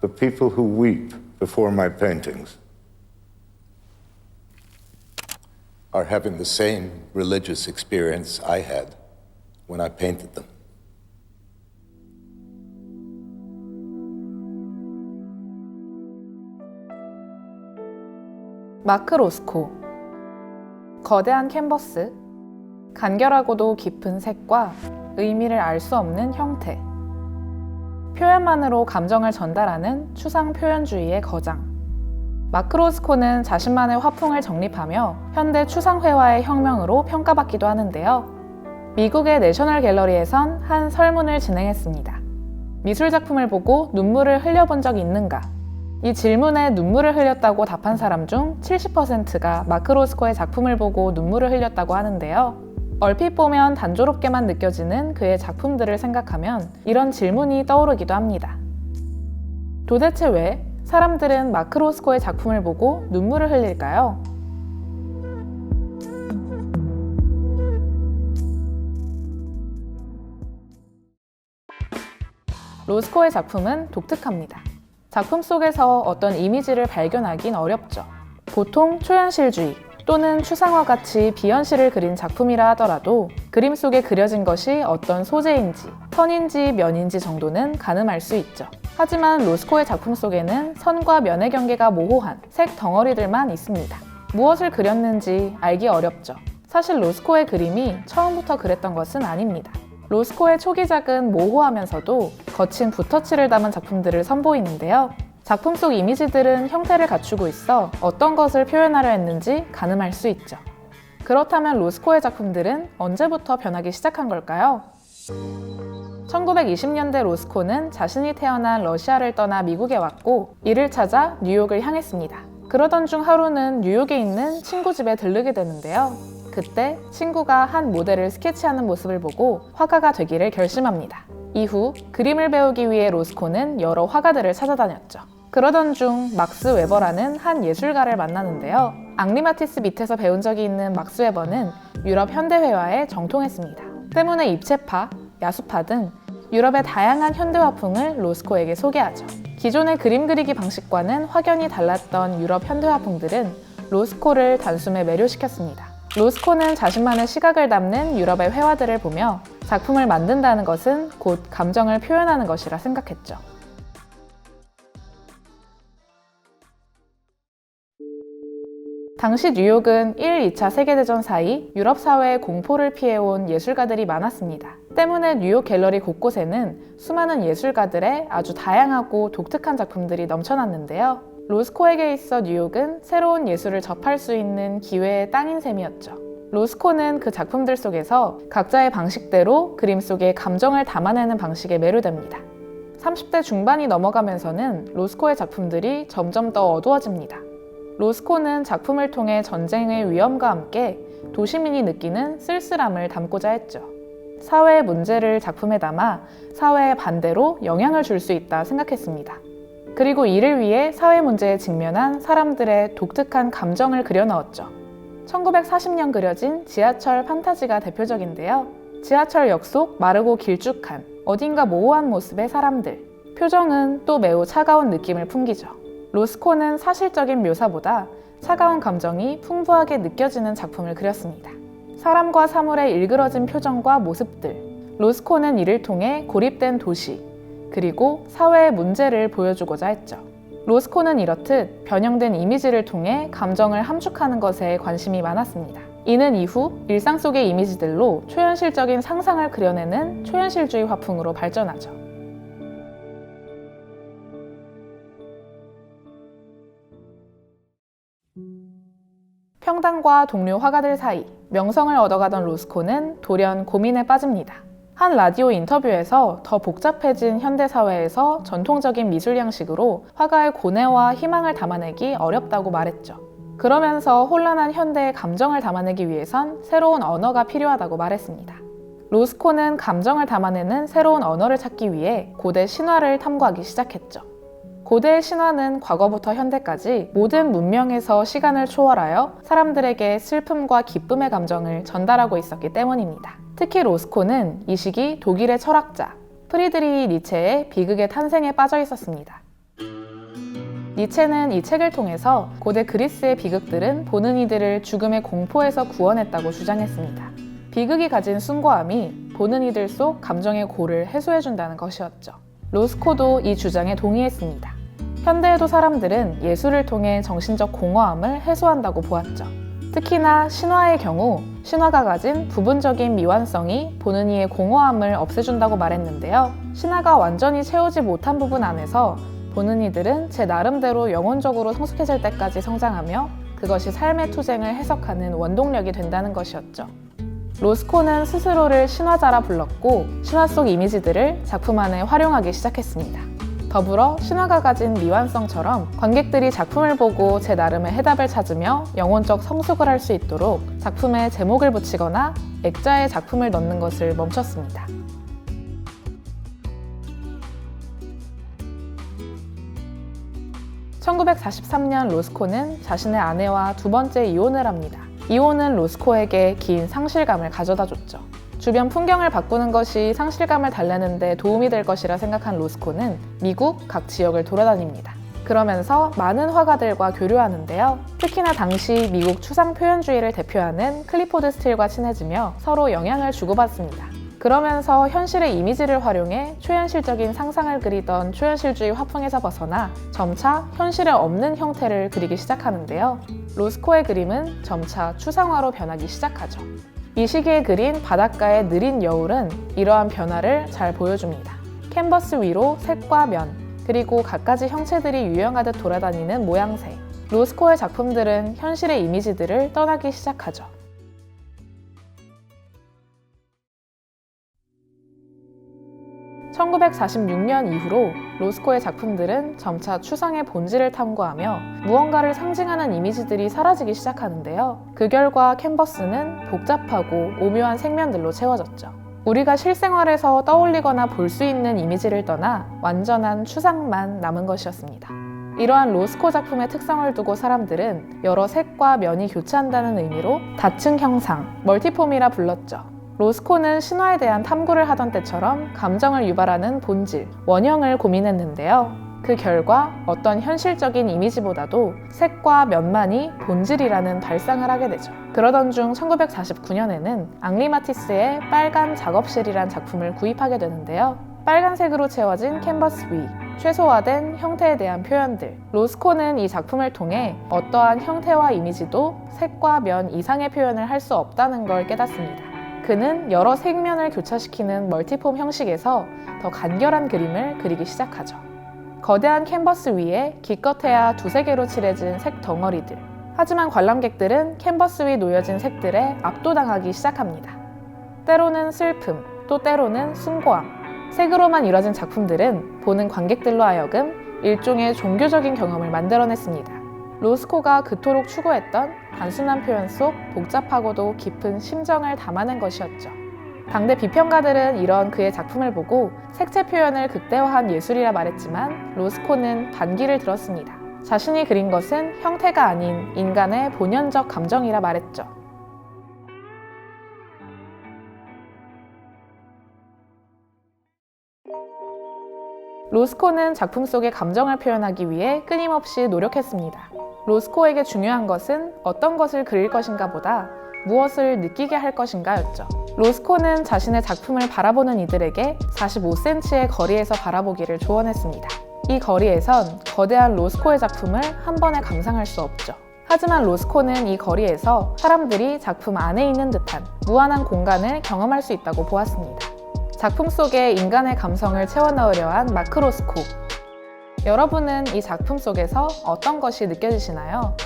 the people who weep before my paintings are having the same religious experience I had when I painted them. 마크 로스코. 거대한 캔버스, 간결하고도 깊은 색과 의미를 알 수 없는 형태. 표현만으로 감정을 전달하는 추상 표현주의의 거장. 마크 로스코는 자신만의 화풍을 정립하며 현대 추상회화의 혁명으로 평가받기도 하는데요. 미국의 내셔널 갤러리에선 한 설문을 진행했습니다. 미술작품을 보고 눈물을 흘려본 적 있는가? 이 질문에 눈물을 흘렸다고 답한 사람 중 70%가 마크 로스코의 작품을 보고 눈물을 흘렸다고 하는데요. 얼핏 보면 단조롭게만 느껴지는 그의 작품들을 생각하면 이런 질문이 떠오르기도 합니다. 도대체 왜 사람들은 마크 로스코의 작품을 보고 눈물을 흘릴까요? 로스코의 작품은 독특합니다. 작품 속에서 어떤 이미지를 발견하긴 어렵죠. 보통 초현실주의 또는 추상화같이 비현실을 그린 작품이라 하더라도 그림 속에 그려진 것이 어떤 소재인지, 선인지 면인지 정도는 가늠할 수 있죠. 하지만 로스코의 작품 속에는 선과 면의 경계가 모호한 색 덩어리들만 있습니다. 무엇을 그렸는지 알기 어렵죠. 사실 로스코의 그림이 처음부터 그랬던 것은 아닙니다. 로스코의 초기작은 모호하면서도 거친 붓터치를 담은 작품들을 선보이는데요. 작품 속 이미지들은 형태를 갖추고 있어 어떤 것을 표현하려 했는지 가늠할 수 있죠. 그렇다면 로스코의 작품들은 언제부터 변하기 시작한 걸까요? 1920년대 로스코는 자신이 태어난 러시아를 떠나 미국에 왔고 이를 찾아 뉴욕을 향했습니다. 그러던 중 하루는 뉴욕에 있는 친구 집에 들르게 되는데요. 그때 친구가 한 모델을 스케치하는 모습을 보고 화가가 되기를 결심합니다. 이후 그림을 배우기 위해 로스코는 여러 화가들을 찾아다녔죠. 그러던 중 막스 웨버라는 한 예술가를 만나는데요. 앙리마티스 밑에서 배운 적이 있는 막스 웨버는 유럽 현대회화에 정통했습니다. 때문에 입체파, 야수파 등 유럽의 다양한 현대화풍을 로스코에게 소개하죠. 기존의 그림 그리기 방식과는 확연히 달랐던 유럽 현대화풍들은 로스코를 단숨에 매료시켰습니다. 로스코는 자신만의 시각을 담는 유럽의 회화들을 보며 작품을 만든다는 것은 곧 감정을 표현하는 것이라 생각했죠. 당시 뉴욕은 1, 2차 세계대전 사이 유럽 사회의 공포를 피해온 예술가들이 많았습니다. 때문에 뉴욕 갤러리 곳곳에는 수많은 예술가들의 아주 다양하고 독특한 작품들이 넘쳐났는데요. 로스코에게 있어 뉴욕은 새로운 예술을 접할 수 있는 기회의 땅인 셈이었죠. 로스코는 그 작품들 속에서 각자의 방식대로 그림 속에 감정을 담아내는 방식에 매료됩니다. 30대 중반이 넘어가면서는 로스코의 작품들이 점점 더 어두워집니다. 로스코는 작품을 통해 전쟁의 위험과 함께 도시민이 느끼는 쓸쓸함을 담고자 했죠. 사회의 문제를 작품에 담아 사회의 반대로 영향을 줄 수 있다 생각했습니다. 그리고 이를 위해 사회 문제에 직면한 사람들의 독특한 감정을 그려 넣었죠. 1940년 그려진 지하철 판타지가 대표적인데요. 지하철역 속 마르고 길쭉한 어딘가 모호한 모습의 사람들, 표정은 또 매우 차가운 느낌을 풍기죠. 로스코는 사실적인 묘사보다 차가운 감정이 풍부하게 느껴지는 작품을 그렸습니다. 사람과 사물의 일그러진 표정과 모습들, 로스코는 이를 통해 고립된 도시, 그리고 사회의 문제를 보여주고자 했죠. 로스코는 이렇듯 변형된 이미지를 통해 감정을 함축하는 것에 관심이 많았습니다. 이는 이후 일상 속의 이미지들로 초현실적인 상상을 그려내는 초현실주의 화풍으로 발전하죠. 평당과 동료 화가들 사이 명성을 얻어가던 로스코는 돌연 고민에 빠집니다. 한 라디오 인터뷰에서 더 복잡해진 현대사회에서 전통적인 미술 양식으로 화가의 고뇌와 희망을 담아내기 어렵다고 말했죠. 그러면서 혼란한 현대의 감정을 담아내기 위해선 새로운 언어가 필요하다고 말했습니다. 로스코는 감정을 담아내는 새로운 언어를 찾기 위해 고대 신화를 탐구하기 시작했죠. 고대의 신화는 과거부터 현대까지 모든 문명에서 시간을 초월하여 사람들에게 슬픔과 기쁨의 감정을 전달하고 있었기 때문입니다. 특히 로스코는 이 시기 독일의 철학자 프리드리히 니체의 비극의 탄생에 빠져 있었습니다. 니체는 이 책을 통해서 고대 그리스의 비극들은 보는 이들을 죽음의 공포에서 구원했다고 주장했습니다. 비극이 가진 숭고함이 보는 이들 속 감정의 고를 해소해준다는 것이었죠. 로스코도 이 주장에 동의했습니다. 현대에도 사람들은 예술을 통해 정신적 공허함을 해소한다고 보았죠. 특히나 신화의 경우 신화가 가진 부분적인 미완성이 보는 이의 공허함을 없애준다고 말했는데요. 신화가 완전히 채우지 못한 부분 안에서 보는 이들은 제 나름대로 영혼적으로 성숙해질 때까지 성장하며 그것이 삶의 투쟁을 해석하는 원동력이 된다는 것이었죠. 로스코는 스스로를 신화자라 불렀고 신화 속 이미지들을 작품 안에 활용하기 시작했습니다. 더불어 신화가 가진 미완성처럼 관객들이 작품을 보고 제 나름의 해답을 찾으며 영혼적 성숙을 할 수 있도록 작품에 제목을 붙이거나 액자에 작품을 넣는 것을 멈췄습니다. (1943년) 로스코는 자신의 아내와 두 번째 이혼을 합니다. 이혼은 로스코에게 긴 상실감을 가져다 줬죠. 주변 풍경을 바꾸는 것이 상실감을 달래는 데 도움이 될 것이라 생각한 로스코는 미국 각 지역을 돌아다닙니다. 그러면서 많은 화가들과 교류하는데요. 특히나 당시 미국 추상 표현주의를 대표하는 클리포드 스틸과 친해지며 서로 영향을 주고받습니다. 그러면서 현실의 이미지를 활용해 초현실적인 상상을 그리던 초현실주의 화풍에서 벗어나 점차 현실에 없는 형태를 그리기 시작하는데요. 로스코의 그림은 점차 추상화로 변하기 시작하죠. 이 시기에 그린 바닷가의 느린 여울은 이러한 변화를 잘 보여줍니다. 캔버스 위로 색과 면, 그리고 갖가지 형체들이 유영하듯 돌아다니는 모양새. 로스코의 작품들은 현실의 이미지들을 떠나기 시작하죠. (1946년) 이후로 로스코의 작품들은 점차 추상의 본질을 탐구하며 무언가를 상징하는 이미지들이 사라지기 시작하는데요. 그 결과 캔버스는 복잡하고 오묘한 색면들로 채워졌죠. 우리가 실생활에서 떠올리거나 볼 수 있는 이미지를 떠나 완전한 추상만 남은 것이었습니다. 이러한 로스코 작품의 특성을 두고 사람들은 여러 색과 면이 교차한다는 의미로 다층 형상, 멀티폼이라 불렀죠. 로스코는 신화에 대한 탐구를 하던 때처럼 감정을 유발하는 본질, 원형을 고민했는데요. 그 결과 어떤 현실적인 이미지보다도 색과 면만이 본질이라는 발상을 하게 되죠. 그러던 중 1949년에는 앙리 마티스의 빨간 작업실이란 작품을 구입하게 되는데요. 빨간색으로 채워진 캔버스 위, 최소화된 형태에 대한 표현들. 로스코는 이 작품을 통해 어떠한 형태와 이미지도 색과 면 이상의 표현을 할 수 없다는 걸 깨닫습니다. 그는 여러 색면을 교차시키는 멀티폼 형식에서 더 간결한 그림을 그리기 시작하죠. 거대한 캔버스 위에 기껏해야 두세 개로 칠해진 색 덩어리들. 하지만 관람객들은 캔버스 위 놓여진 색들에 압도당하기 시작합니다. 때로는 슬픔, 또 때로는 숭고함. 색으로만 이뤄진 작품들은 보는 관객들로 하여금 일종의 종교적인 경험을 만들어냈습니다. 로스코가 그토록 추구했던 단순한 표현 속 복잡하고도 깊은 심정을 담아낸 것이었죠. 당대 비평가들은 이런 그의 작품을 보고 색채 표현을 극대화한 예술이라 말했지만 로스코는 반기를 들었습니다. 자신이 그린 것은 형태가 아닌 인간의 본연적 감정이라 말했죠. 로스코는 작품 속의 감정을 표현하기 위해 끊임없이 노력했습니다. 로스코에게 중요한 것은 어떤 것을 그릴 것인가 보다 무엇을 느끼게 할 것인가였죠. 로스코는 자신의 작품을 바라보는 이들에게 45cm의 거리에서 바라보기를 조언했습니다. 이 거리에선 거대한 로스코의 작품을 한 번에 감상할 수 없죠. 하지만 로스코는 이 거리에서 사람들이 작품 안에 있는 듯한 무한한 공간을 경험할 수 있다고 보았습니다. 작품 속에 인간의 감성을 채워넣으려 한 마크 로스코. 여러분은 이 작품 속에서 어떤 것이 느껴지시나요?